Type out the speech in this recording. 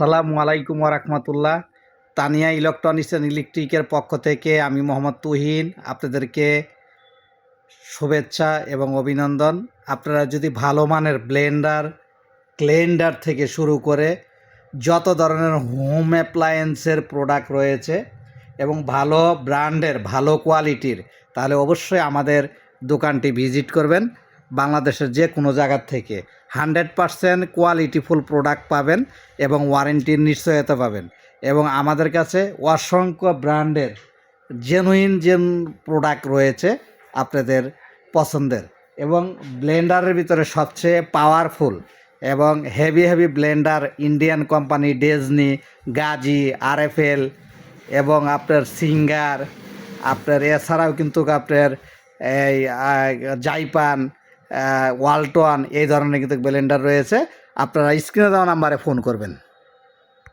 আসসালামু আলাইকুম ওরহমতুল্লাহ। তানিয়া ইলেকট্রনিক্স অ্যান্ড ইলেকট্রিকের পক্ষ থেকে আমি মোহাম্মদ তুহিন আপনাদেরকে শুভেচ্ছা এবং অভিনন্দন। আপনারা যদি ভালো মানের ব্লেন্ডার থেকে শুরু করে যত ধরনের হোম অ্যাপ্লায়েন্সের প্রোডাক্ট রয়েছে এবং ভালো ব্র্যান্ডের ভালো কোয়ালিটির, তাহলে অবশ্যই আমাদের দোকানটি ভিজিট করবেন। বাংলাদেশের যে কোনো জায়গার থেকে 100% কোয়ালিটিফুল প্রোডাক্ট পাবেন এবং ওয়ারেন্টির নিশ্চয়তা পাবেন। এবং আমাদের কাছে অসংখ্য ব্র্যান্ডের জেনুইন প্রোডাক্ট রয়েছে আপনাদের পছন্দের। এবং ব্লেন্ডারের ভিতরে সবচেয়ে পাওয়ারফুল এবং হেভি ব্লেন্ডার ইন্ডিয়ান কোম্পানি ডেজনি, গাজি, আরএফএল এবং আপনার সিঙ্গার, আপনার এছাড়াও কিন্তু আপনার এই জাইপান, ওয়ালটন এই ধরনের কিন্তু ব্লেন্ডার রয়েছে। আপনারা স্ক্রিনে দেওয়া নাম্বারে ফোন করবেন।